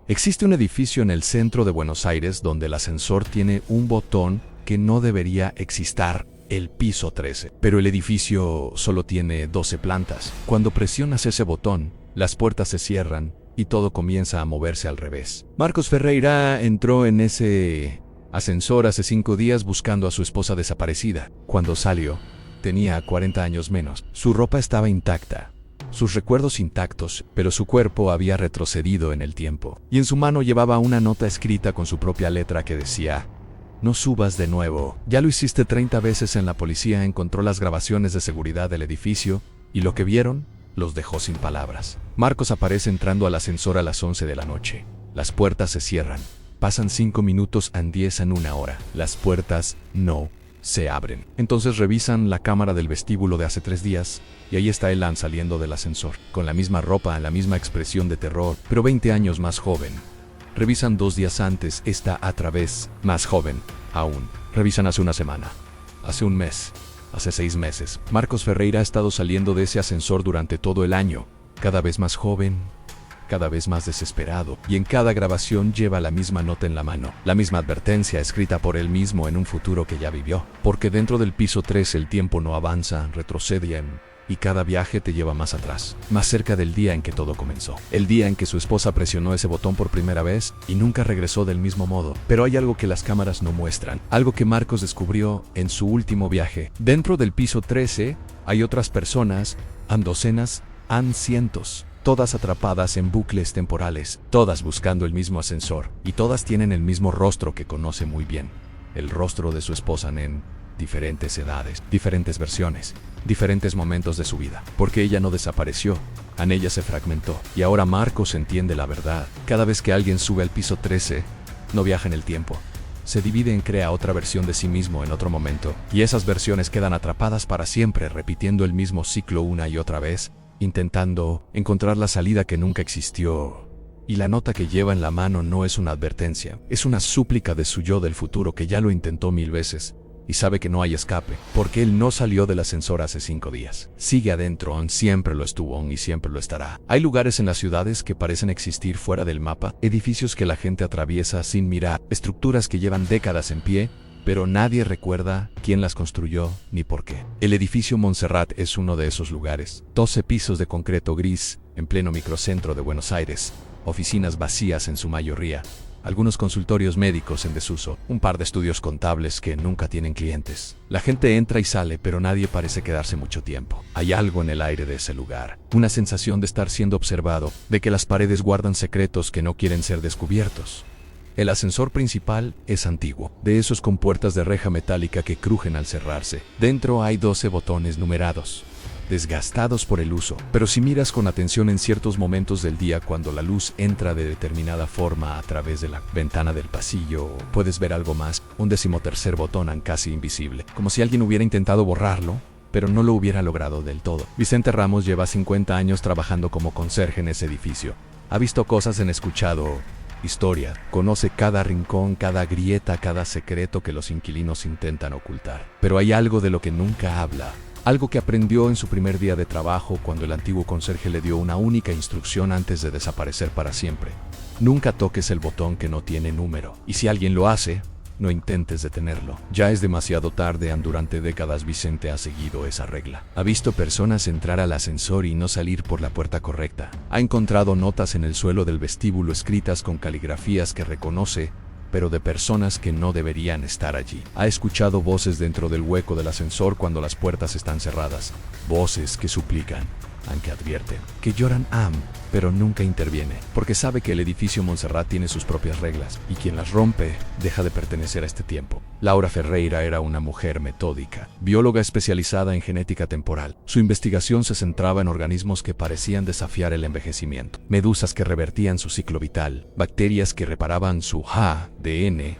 Existe un edificio en el centro de Buenos Aires donde el ascensor tiene un botón que no debería existir, el piso 13. Pero el edificio solo tiene 12 plantas. Cuando presionas ese botón, las puertas se cierran y todo comienza a moverse al revés. Marcos Ferreira entró en ese ascensor hace 5 días buscando a su esposa desaparecida. Cuando salió, tenía 40 años menos. Su ropa estaba intacta, sus recuerdos intactos, pero su cuerpo había retrocedido en el tiempo. Y en su mano llevaba una nota escrita con su propia letra que decía: no subas de nuevo. Ya lo hiciste 30 veces. En la policía encontró las grabaciones de seguridad del edificio y lo que vieron los dejó sin palabras. Marcos aparece entrando al ascensor a las 11 de la noche. Las puertas se cierran. Pasan 5 minutos and 10 en 1 hora. Las puertas no se abren. Entonces revisan la cámara del vestíbulo de hace 3 días y ahí está Elan saliendo del ascensor, con la misma ropa, la misma expresión de terror, pero 20 años más joven. Revisan 2 días antes, está otra vez más joven aún. Revisan hace una semana, hace un mes, hace 6 meses. Marcos Ferreira ha estado saliendo de ese ascensor durante todo el año, cada vez más joven, cada vez más desesperado, y en cada grabación lleva la misma nota en la mano, la misma advertencia escrita por él mismo en un futuro que ya vivió. Porque dentro del piso 3 el tiempo no avanza, retrocede y cada viaje te lleva más atrás, más cerca del día en que todo comenzó. El día en que su esposa presionó ese botón por primera vez y nunca regresó del mismo modo. Pero hay algo que las cámaras no muestran, algo que Marcos descubrió en su último viaje. Dentro del piso 13 hay otras personas, docenas, cientos, todas atrapadas en bucles temporales, todas buscando el mismo ascensor, y todas tienen el mismo rostro que conoce muy bien, el rostro de su esposa en diferentes edades, diferentes versiones, diferentes momentos de su vida, porque ella no desapareció, ella se fragmentó. Y ahora Marcos entiende la verdad. Cada vez que alguien sube al piso 13, no viaja en el tiempo, se divide y crea otra versión de sí mismo en otro momento, y esas versiones quedan atrapadas para siempre, repitiendo el mismo ciclo una y otra vez, intentando encontrar la salida que nunca existió. Y la nota que lleva en la mano no es una advertencia, es una súplica de su yo del futuro que ya lo intentó 1000 veces. Y sabe que no hay escape, porque él no salió del ascensor hace 5 días. Sigue adentro, siempre lo estuvo y siempre lo estará. Hay lugares en las ciudades que parecen existir fuera del mapa, edificios que la gente atraviesa sin mirar, estructuras que llevan décadas en pie, pero nadie recuerda quién las construyó ni por qué. El edificio Montserrat es uno de esos lugares. 12 pisos de concreto gris, en pleno microcentro de Buenos Aires, oficinas vacías en su mayoría, algunos consultorios médicos en desuso, un par de estudios contables que nunca tienen clientes. La gente entra y sale, pero nadie parece quedarse mucho tiempo. Hay algo en el aire de ese lugar, una sensación de estar siendo observado, de que las paredes guardan secretos que no quieren ser descubiertos. El ascensor principal es antiguo, de esos con puertas de reja metálica que crujen al cerrarse. Dentro hay 12 botones numerados, desgastados por el uso, pero si miras con atención en ciertos momentos del día cuando la luz entra de determinada forma a través de la ventana del pasillo, puedes ver algo más, un 13º botón casi invisible, como si alguien hubiera intentado borrarlo, pero no lo hubiera logrado del todo. Vicente Ramos lleva 50 años trabajando como conserje en ese edificio. Ha visto cosas, escuchado historia, conoce cada rincón, cada grieta, cada secreto que los inquilinos intentan ocultar. Pero hay algo de lo que nunca habla. Algo que aprendió en su primer día de trabajo cuando el antiguo conserje le dio una única instrucción antes de desaparecer para siempre. Nunca toques el botón que no tiene número. Y si alguien lo hace, no intentes detenerlo. Ya es demasiado tarde. Durante décadas Vicente ha seguido esa regla. Ha visto personas entrar al ascensor y no salir por la puerta correcta. Ha encontrado notas en el suelo del vestíbulo escritas con caligrafías que reconoce, pero de personas que no deberían estar allí. Ha escuchado voces dentro del hueco del ascensor cuando las puertas están cerradas. Voces que suplican, que advierten, que lloran, pero nunca interviene, porque sabe que el edificio Montserrat tiene sus propias reglas, y quien las rompe, deja de pertenecer a este tiempo. Laura Ferreira era una mujer metódica, bióloga especializada en genética temporal. Su investigación se centraba en organismos que parecían desafiar el envejecimiento, medusas que revertían su ciclo vital, bacterias que reparaban su ADN,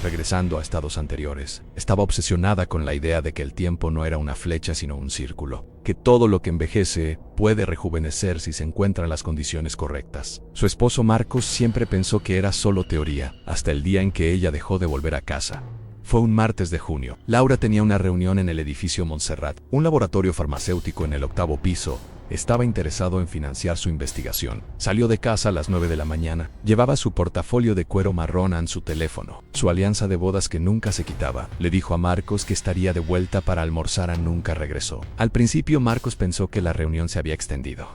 regresando a estados anteriores. Estaba obsesionada con la idea de que el tiempo no era una flecha sino un círculo, que todo lo que envejece puede rejuvenecer si se encuentran las condiciones correctas. Su esposo Marcos siempre pensó que era solo teoría, hasta el día en que ella dejó de volver a casa. Fue un martes de junio. Laura tenía una reunión en el edificio Montserrat, un laboratorio farmacéutico en el 8º piso. Estaba interesado en financiar su investigación. Salió de casa a las 9 de la mañana. Llevaba su portafolio de cuero marrón en su teléfono. Su alianza de bodas que nunca se quitaba. Le dijo a Marcos que estaría de vuelta para almorzar. Nunca regresó. Al principio Marcos pensó que la reunión se había extendido.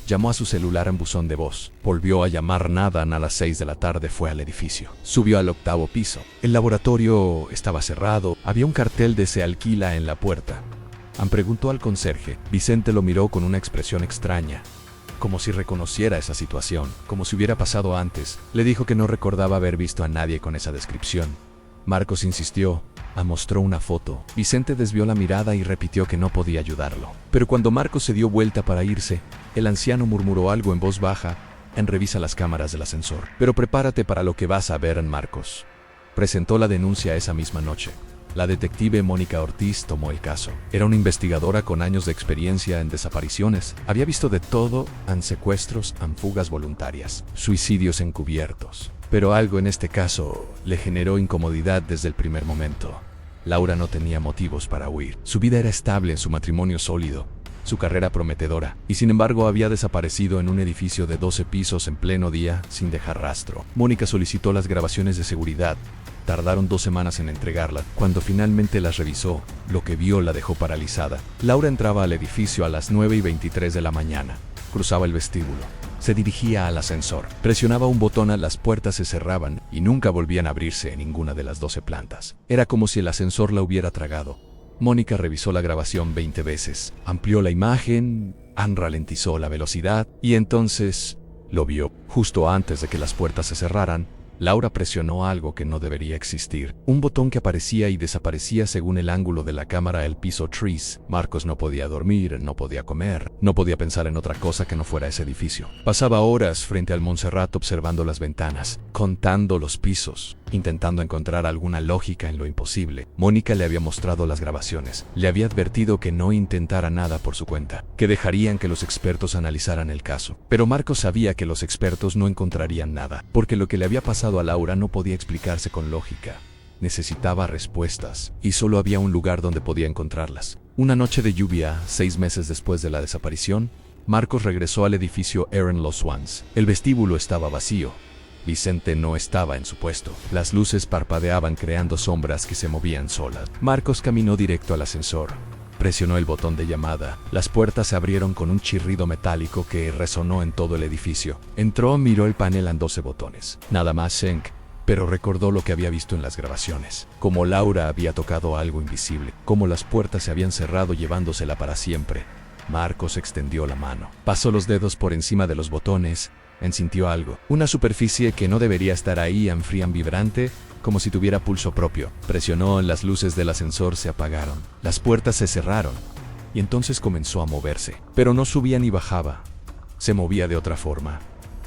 Llamó a su celular en buzón de voz. Volvió a llamar nada. A las 6 de la tarde fue al edificio. Subió al 8º piso. El laboratorio estaba cerrado. Había un cartel de "se alquila" en la puerta. Preguntó al conserje. Vicente lo miró con una expresión extraña, como si reconociera esa situación, como si hubiera pasado antes. Le dijo que no recordaba haber visto a nadie con esa descripción. Marcos insistió. Mostró una foto. Vicente desvió la mirada y repitió que no podía ayudarlo. Pero cuando Marcos se dio vuelta para irse, el anciano murmuró algo en voz baja. Revisa las cámaras del ascensor. Pero prepárate para lo que vas a ver, Marcos. Presentó la denuncia esa misma noche. La detective Mónica Ortiz tomó el caso. Era una investigadora con años de experiencia en desapariciones. Había visto de todo, secuestros, fugas voluntarias, suicidios encubiertos. Pero algo en este caso le generó incomodidad desde el primer momento. Laura no tenía motivos para huir. Su vida era estable, su matrimonio sólido, su carrera prometedora, y sin embargo había desaparecido en un edificio de 12 pisos en pleno día, sin dejar rastro. Mónica solicitó las grabaciones de seguridad. Tardaron 2 semanas en entregarlas. Cuando finalmente las revisó, lo que vio la dejó paralizada. Laura entraba al edificio a las 9:23 de la mañana. Cruzaba el vestíbulo. Se dirigía al ascensor. Presionaba un botón, las puertas se cerraban y nunca volvían a abrirse en ninguna de las 12 plantas. Era como si el ascensor la hubiera tragado. Mónica revisó la grabación 20 veces. Amplió la imagen, ralentizó la velocidad y entonces lo vio. Justo antes de que las puertas se cerraran, Laura presionó algo que no debería existir. Un botón que aparecía y desaparecía según el ángulo de la cámara. El piso 3. Marcos no podía dormir, no podía comer, no podía pensar en otra cosa que no fuera ese edificio. Pasaba horas frente al Montserrat observando las ventanas, contando los pisos, intentando encontrar alguna lógica en lo imposible. Mónica le había mostrado las grabaciones. Le había advertido que no intentara nada por su cuenta, que dejarían que los expertos analizaran el caso. Pero Marcos sabía que los expertos no encontrarían nada, porque lo que le había pasado a Laura no podía explicarse con lógica. Necesitaba respuestas, y solo había un lugar donde podía encontrarlas. Una noche de lluvia, 6 meses después de la desaparición, Marcos regresó al edificio Aaron Los Swans. El vestíbulo estaba vacío. Vicente no estaba en su puesto. Las luces parpadeaban creando sombras que se movían solas. Marcos caminó directo al ascensor. Presionó el botón de llamada. Las puertas se abrieron con un chirrido metálico que resonó en todo el edificio. Entró, miró el panel en 12 botones. Nada más, pero recordó lo que había visto en las grabaciones. Como Laura había tocado algo invisible. Como las puertas se habían cerrado llevándosela para siempre. Marcos extendió la mano. Pasó los dedos por encima de los botones. Sintió algo. Una superficie que no debería estar ahí, fría, vibrante, como si tuviera pulso propio. Presionó, las luces del ascensor se apagaron. Las puertas se cerraron. Y entonces comenzó a moverse. Pero no subía ni bajaba. Se movía de otra forma.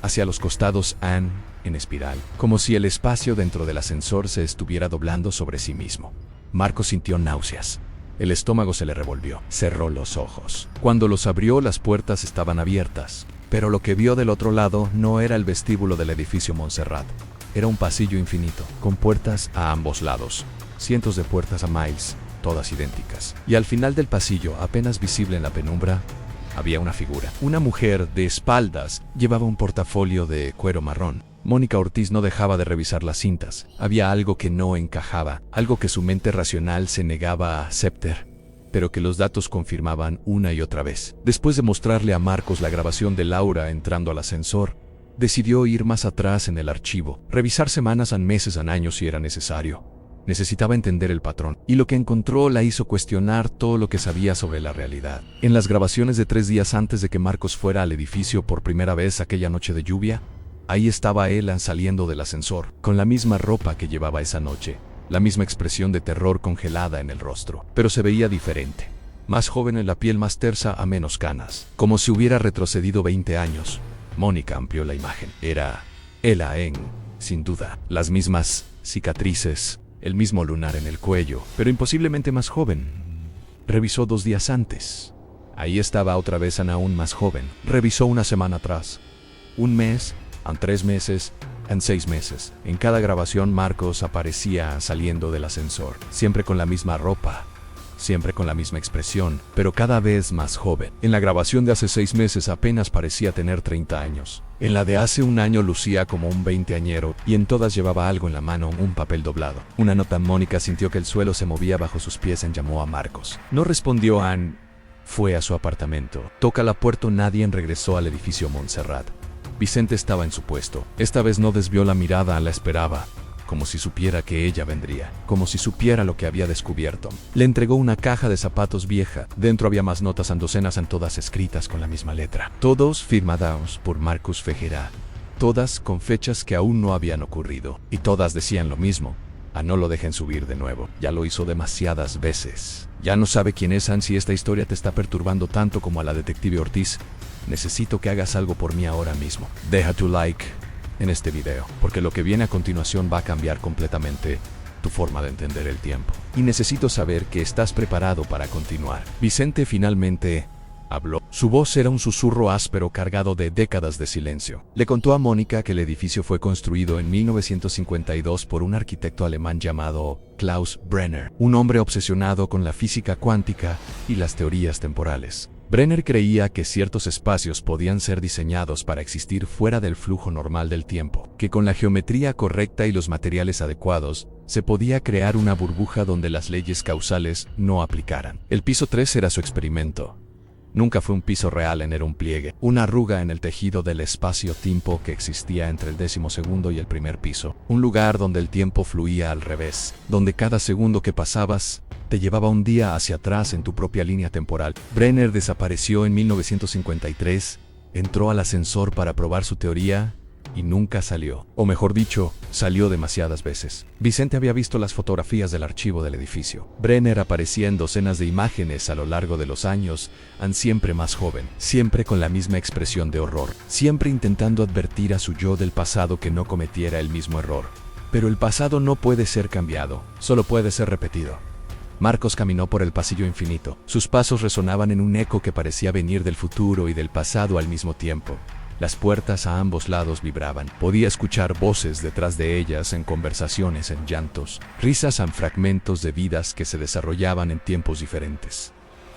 Hacia los costados, en espiral. Como si el espacio dentro del ascensor se estuviera doblando sobre sí mismo. Marcos sintió náuseas. El estómago se le revolvió. Cerró los ojos. Cuando los abrió, las puertas estaban abiertas. Pero lo que vio del otro lado no era el vestíbulo del edificio Montserrat. Era un pasillo infinito, con puertas a ambos lados. Cientos de puertas a miles, todas idénticas. Y al final del pasillo, apenas visible en la penumbra, había una figura. Una mujer de espaldas llevaba un portafolio de cuero marrón. Mónica Ortiz no dejaba de revisar las cintas. Había algo que no encajaba, algo que su mente racional se negaba a aceptar, pero que los datos confirmaban una y otra vez. Después de mostrarle a Marcos la grabación de Laura entrando al ascensor, decidió ir más atrás en el archivo, revisar semanas, meses, años si era necesario. Necesitaba entender el patrón, y lo que encontró la hizo cuestionar todo lo que sabía sobre la realidad. En las grabaciones de 3 días antes de que Marcos fuera al edificio por primera vez aquella noche de lluvia, ahí estaba él saliendo del ascensor, con la misma ropa que llevaba esa noche. La misma expresión de terror congelada en el rostro, pero se veía diferente. Más joven en la piel, más tersa, menos canas. Como si hubiera retrocedido 20 años. Mónica amplió la imagen. Era Ela sin duda. Las mismas cicatrices, el mismo lunar en el cuello, pero imposiblemente más joven. Revisó 2 días antes. Ahí estaba otra vez aún más joven. Revisó una semana atrás. 1 mes, 3 meses, En 6 meses, en cada grabación Marcos aparecía saliendo del ascensor, siempre con la misma ropa, siempre con la misma expresión, pero cada vez más joven. En la grabación de hace 6 meses apenas parecía tener 30 años. En la de hace un año lucía como un veinteañero y en todas llevaba algo en la mano, un papel doblado. Una nota. Mónica sintió que el suelo se movía bajo sus pies y llamó a Marcos. No respondió Ann. Fue a su apartamento. Toca la puerta. Nadie regresó al edificio Montserrat. Vicente estaba en su puesto. Esta vez no desvió la mirada, la esperaba, como si supiera que ella vendría, como si supiera lo que había descubierto. Le entregó una caja de zapatos vieja. Dentro había más notas, docenas, todas escritas con la misma letra. Todos firmados por Marcus Fejera. Todas con fechas que aún no habían ocurrido. Y todas decían lo mismo. No lo dejen subir de nuevo. Ya lo hizo demasiadas veces. Ya no sabe quién es Ann. Si esta historia te está perturbando tanto como a la detective Ortiz, necesito que hagas algo por mí ahora mismo. Deja tu like en este video, porque lo que viene a continuación va a cambiar completamente tu forma de entender el tiempo. Y necesito saber que estás preparado para continuar. Vicente finalmente habló. Su voz era un susurro áspero cargado de décadas de silencio. Le contó a Mónica que el edificio fue construido en 1952 por un arquitecto alemán llamado Klaus Brenner, un hombre obsesionado con la física cuántica y las teorías temporales. Brenner creía que ciertos espacios podían ser diseñados para existir fuera del flujo normal del tiempo, que con la geometría correcta y los materiales adecuados, se podía crear una burbuja donde las leyes causales no aplicaran. El piso 3 era su experimento. Nunca fue un piso real, era un pliegue, una arruga en el tejido del espacio-tiempo que existía entre el 12º y el primer piso. Un lugar donde el tiempo fluía al revés, donde cada segundo que pasabas te llevaba un día hacia atrás en tu propia línea temporal. Brenner desapareció en 1953, entró al ascensor para probar su teoría y nunca salió. O mejor dicho, salió demasiadas veces. Vicente había visto las fotografías del archivo del edificio. Brenner aparecía en docenas de imágenes a lo largo de los años, siempre más joven, siempre con la misma expresión de horror, siempre intentando advertir a su yo del pasado que no cometiera el mismo error. Pero el pasado no puede ser cambiado, solo puede ser repetido. Marcos caminó por el pasillo infinito. Sus pasos resonaban en un eco que parecía venir del futuro y del pasado al mismo tiempo. Las puertas a ambos lados vibraban. Podía escuchar voces detrás de ellas, en conversaciones, en llantos, risas, en fragmentos de vidas que se desarrollaban en tiempos diferentes.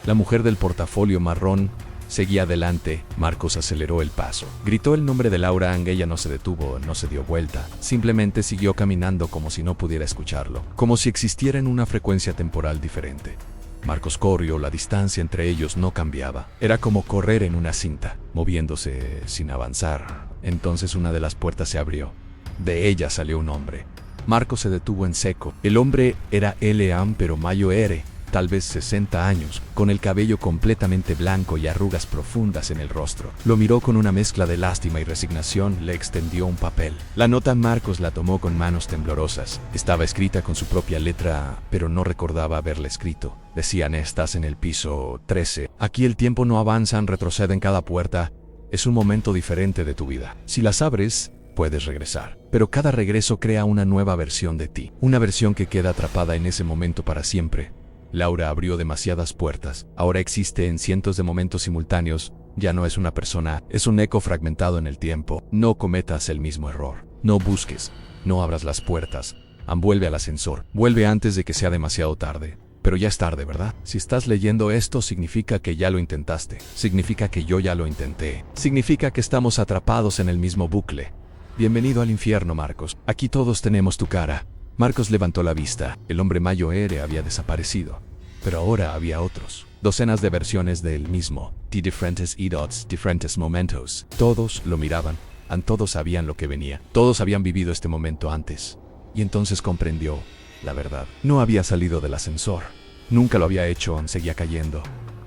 La mujer del portafolio marrón seguía adelante. Marcos aceleró el paso. Gritó el nombre de Laura Ang. Ella no se detuvo, no se dio vuelta. Simplemente siguió caminando como si no pudiera escucharlo, como si existiera en una frecuencia temporal diferente. Marcos corrió, la distancia entre ellos no cambiaba. Era como correr en una cinta, moviéndose sin avanzar. Entonces una de las puertas se abrió. De ella salió un hombre. Marcos se detuvo en seco. El hombre era L.A.M. pero mayor, tal vez 60 años, con el cabello completamente blanco y arrugas profundas en el rostro. Lo miró con una mezcla de lástima y resignación, le extendió un papel. La nota Marcos la tomó con manos temblorosas. Estaba escrita con su propia letra, pero no recordaba haberla escrito. Decían: estás en el piso 13. Aquí el tiempo no avanza, retrocede en cada puerta. Es un momento diferente de tu vida. Si las abres, puedes regresar. Pero cada regreso crea una nueva versión de ti. Una versión que queda atrapada en ese momento para siempre. Laura abrió demasiadas puertas. Ahora existe en cientos de momentos simultáneos. Ya no es una persona, es un eco fragmentado en el tiempo. No cometas el mismo error. No busques. No abras las puertas. Vuelve al ascensor. Vuelve antes de que sea demasiado tarde. Pero ya es tarde, ¿verdad? Si estás leyendo esto, significa que ya lo intentaste. Significa que yo ya lo intenté. Significa que estamos atrapados en el mismo bucle. Bienvenido al infierno, Marcos. Aquí todos tenemos tu cara. Marcos levantó la vista. El hombre mayor había desaparecido. Pero ahora había otros. Docenas de versiones de él mismo. Diferentes edits, diferentes momentos. Todos lo miraban. Todos sabían lo que venía. Todos habían vivido este momento antes. Y entonces comprendió la verdad. No había salido del ascensor. Nunca lo había hecho. Seguía cayendo.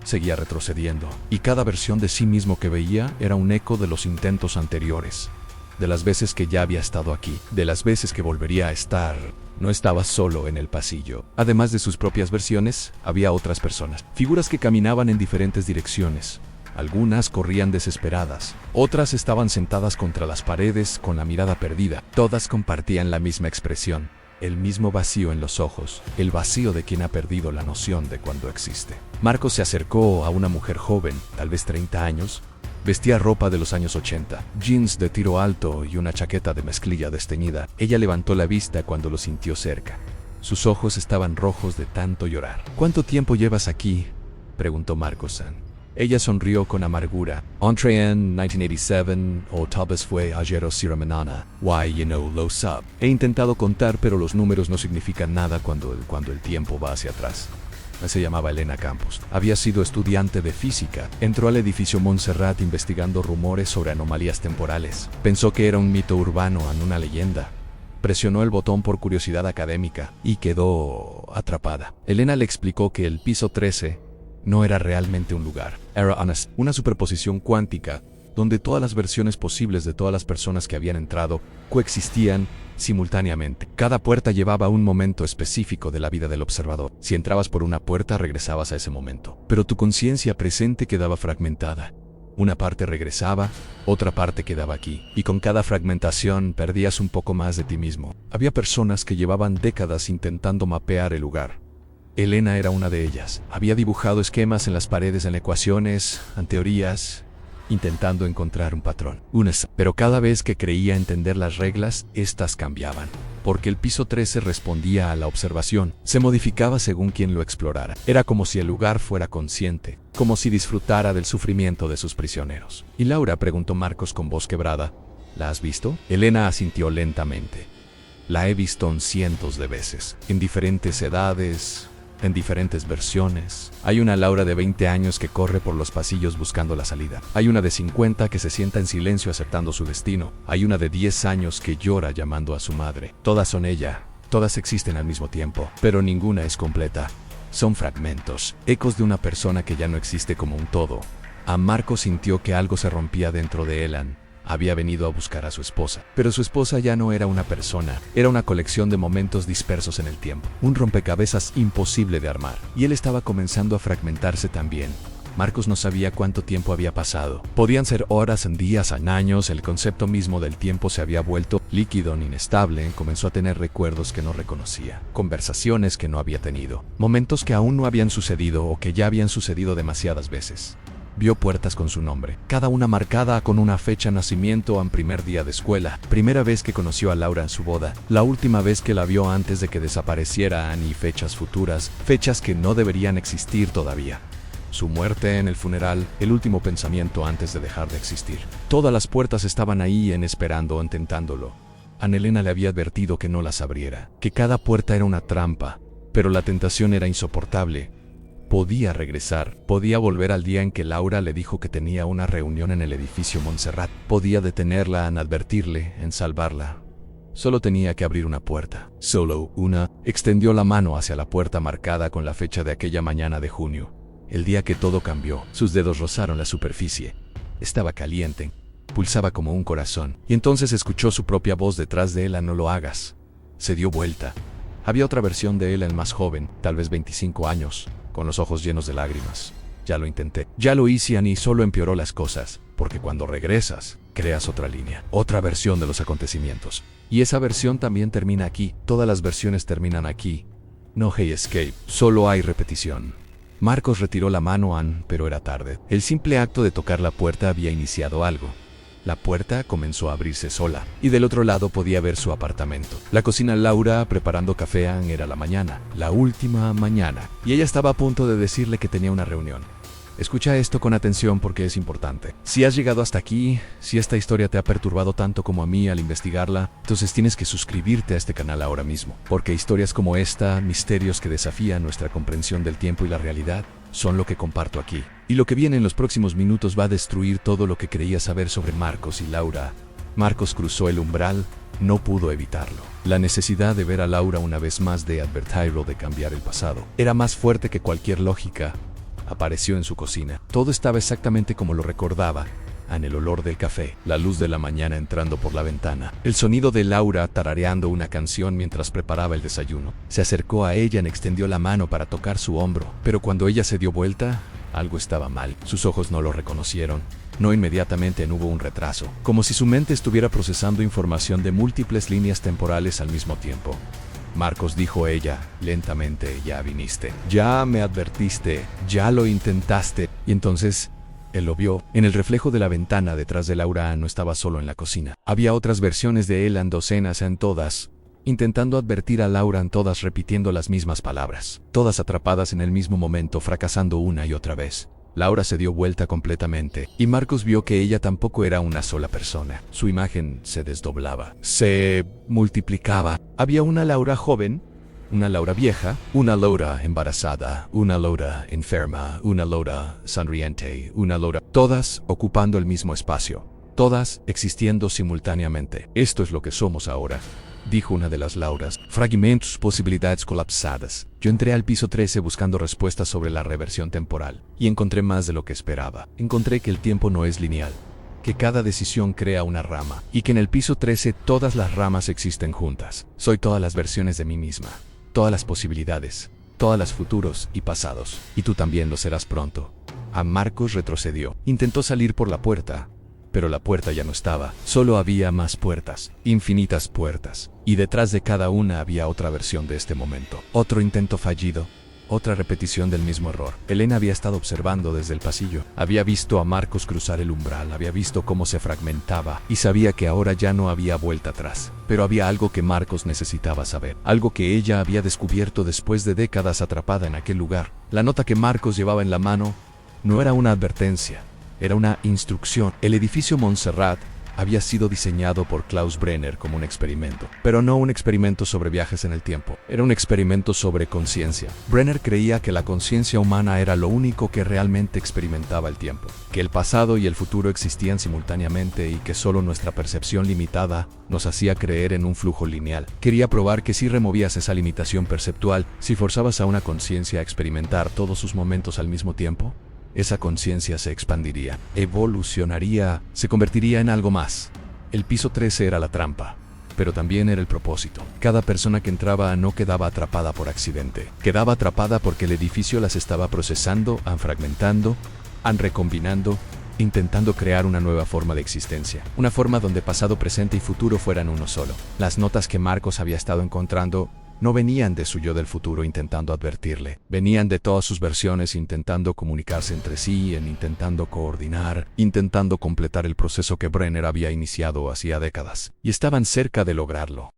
Seguía retrocediendo. Y cada versión de sí mismo que veía era un eco de los intentos anteriores. De las veces que ya había estado aquí, de las veces que volvería a estar. No estaba solo en el pasillo. Además de sus propias versiones, había otras personas, figuras que caminaban en diferentes direcciones. Algunas corrían desesperadas, otras estaban sentadas contra las paredes con la mirada perdida. Todas compartían la misma expresión, el mismo vacío en los ojos, el vacío de quien ha perdido la noción de cuándo existe. Marcos se acercó a una mujer joven, tal vez 30 años, Vestía ropa de los años 80, jeans de tiro alto y una chaqueta de mezclilla desteñida. Ella levantó la vista cuando lo sintió cerca. Sus ojos estaban rojos de tanto llorar. ¿Cuánto tiempo llevas aquí?, preguntó Marcos-san. Ella sonrió con amargura. Entré en 1987 o tal vez fue ayer o si mañana. Why, you know, lo sub. He intentado contar, pero los números no significan nada cuando el tiempo va hacia atrás. Se llamaba Elena Campos. Había sido estudiante de física. Entró al edificio Montserrat investigando rumores sobre anomalías temporales. Pensó que era un mito urbano, una leyenda. Presionó el botón por curiosidad académica y quedó atrapada. Elena le explicó que el piso 13 no era realmente un lugar. Era una superposición cuántica donde todas las versiones posibles de todas las personas que habían entrado coexistían simultáneamente. Cada puerta llevaba un momento específico de la vida del observador. Si entrabas por una puerta, regresabas a ese momento. Pero tu conciencia presente quedaba fragmentada. Una parte regresaba, otra parte quedaba aquí. Y con cada fragmentación perdías un poco más de ti mismo. Había personas que llevaban décadas intentando mapear el lugar. Elena era una de ellas. Había dibujado esquemas en las paredes, en ecuaciones, en teorías, intentando encontrar un patrón. Pero cada vez que creía entender las reglas, estas cambiaban. Porque el piso 13 respondía a la observación. Se modificaba según quien lo explorara. Era como si el lugar fuera consciente, como si disfrutara del sufrimiento de sus prisioneros. ¿Y Laura?, preguntó Marcos con voz quebrada. ¿La has visto? Elena asintió lentamente. La he visto cientos de veces, en diferentes edades, en diferentes versiones. Hay una Laura de 20 años que corre por los pasillos buscando la salida. Hay una de 50 que se sienta en silencio aceptando su destino. Hay una de 10 años que llora llamando a su madre. Todas son ella. Todas existen al mismo tiempo, pero ninguna es completa. Son fragmentos, ecos de una persona que ya no existe como un todo. A Marco sintió que algo se rompía dentro de Elan. Había venido a buscar a su esposa, pero su esposa ya no era una persona, era una colección de momentos dispersos en el tiempo, un rompecabezas imposible de armar, y él estaba comenzando a fragmentarse también. Marcos no sabía cuánto tiempo había pasado. Podían ser horas, en días, en años. El concepto mismo del tiempo se había vuelto líquido, inestable. Comenzó a tener recuerdos que no reconocía, conversaciones que no había tenido, momentos que aún no habían sucedido o que ya habían sucedido demasiadas veces. Vio puertas con su nombre, cada una marcada con una fecha de nacimiento en primer día de escuela, primera vez que conoció a Laura en su boda, la última vez que la vio antes de que desaparecieran, y fechas futuras, fechas que no deberían existir todavía. Su muerte en el funeral, el último pensamiento antes de dejar de existir. Todas las puertas estaban ahí esperando, intentándolo. A Elena le había advertido que no las abriera, que cada puerta era una trampa, pero la tentación era insoportable. Podía regresar, podía volver al día en que Laura le dijo que tenía una reunión en el edificio Montserrat. Podía detenerla, en advertirle, en salvarla. Solo tenía que abrir una puerta. Solo una. Extendió la mano hacia la puerta marcada con la fecha de aquella mañana de junio. El día que todo cambió. Sus dedos rozaron la superficie. Estaba caliente. Pulsaba como un corazón. Y entonces escuchó su propia voz detrás de él: no lo hagas. Se dio vuelta. Había otra versión de él, el más joven, tal vez 25 años. Con los ojos llenos de lágrimas. Ya lo intenté. Ya lo hice, y solo empeoró las cosas. Porque cuando regresas, creas otra línea. Otra versión de los acontecimientos. Y esa versión también termina aquí. Todas las versiones terminan aquí. No hay escape. Solo hay repetición. Marcos retiró la mano, pero era tarde. El simple acto de tocar la puerta había iniciado algo. La puerta comenzó a abrirse sola, y del otro lado podía ver su apartamento. La cocina Laura preparando café. Era la mañana, la última mañana, y ella estaba a punto de decirle que tenía una reunión. Escucha esto con atención porque es importante. Si has llegado hasta aquí, si esta historia te ha perturbado tanto como a mí al investigarla, entonces tienes que suscribirte a este canal ahora mismo, porque historias como esta, misterios que desafían nuestra comprensión del tiempo y la realidad, son lo que comparto aquí. Y lo que viene en los próximos minutos va a destruir todo lo que creías saber sobre Marcos y Laura. Marcos cruzó el umbral, no pudo evitarlo. La necesidad de ver a Laura una vez más, de advertirlo, de cambiar el pasado, era más fuerte que cualquier lógica. Apareció en su cocina. Todo estaba exactamente como lo recordaba. En el olor del café, la luz de la mañana entrando por la ventana, el sonido de Laura tarareando una canción mientras preparaba el desayuno. Se acercó a ella y extendió la mano para tocar su hombro, pero cuando ella se dio vuelta, algo estaba mal. Sus ojos no lo reconocieron. No inmediatamente hubo un retraso, como si su mente estuviera procesando información de múltiples líneas temporales al mismo tiempo. Marcos, dijo ella, lentamente: ya viniste, ya me advertiste, ya lo intentaste. Y entonces Él lo vio. En el reflejo de la ventana detrás de Laura no estaba solo en la cocina. Había otras versiones de él en docenas en todas, intentando advertir a Laura en todas repitiendo las mismas palabras. Todas atrapadas en el mismo momento, fracasando una y otra vez. Laura se dio vuelta completamente, y Marcos vio que ella tampoco era una sola persona. Su imagen se desdoblaba, se multiplicaba. Había una Laura joven, una Laura vieja, una Laura embarazada, una Laura enferma, una Laura sonriente, una Laura... Todas ocupando el mismo espacio, todas existiendo simultáneamente. Esto es lo que somos ahora, dijo una de las Lauras. Fragmentos, posibilidades colapsadas. Yo entré al piso 13 buscando respuestas sobre la reversión temporal, y encontré más de lo que esperaba. Encontré que el tiempo no es lineal, que cada decisión crea una rama, y que en el piso 13 todas las ramas existen juntas. Soy todas las versiones de mí misma, todas las posibilidades, todas las futuros y pasados, y tú también lo serás pronto. A Marcos retrocedió. Intentó salir por la puerta, pero la puerta ya no estaba. Solo había más puertas, infinitas puertas, y detrás de cada una había otra versión de este momento. Otro intento fallido, otra repetición del mismo error. Elena había estado observando desde el pasillo. Había visto a Marcos cruzar el umbral, había visto cómo se fragmentaba, y sabía que ahora ya no había vuelta atrás. Pero había algo que Marcos necesitaba saber, algo que ella había descubierto después de décadas atrapada en aquel lugar. La nota que Marcos llevaba en la mano no era una advertencia, era una instrucción. El edificio Montserrat había sido diseñado por Klaus Brenner como un experimento, pero no un experimento sobre viajes en el tiempo, era un experimento sobre conciencia. Brenner creía que la conciencia humana era lo único que realmente experimentaba el tiempo, que el pasado y el futuro existían simultáneamente y que solo nuestra percepción limitada nos hacía creer en un flujo lineal. Quería probar que si removías esa limitación perceptual, si forzabas a una conciencia a experimentar todos sus momentos al mismo tiempo, esa conciencia se expandiría, evolucionaría, se convertiría en algo más. El piso 13 era la trampa, pero también era el propósito. Cada persona que entraba no quedaba atrapada por accidente. Quedaba atrapada porque el edificio las estaba procesando, fragmentando, recombinando, intentando crear una nueva forma de existencia. Una forma donde pasado, presente y futuro fueran uno solo. Las notas que Marcos había estado encontrando no venían de su yo del futuro intentando advertirle, venían de todas sus versiones intentando comunicarse entre sí, intentando coordinar, intentando completar el proceso que Brenner había iniciado hacía décadas, y estaban cerca de lograrlo.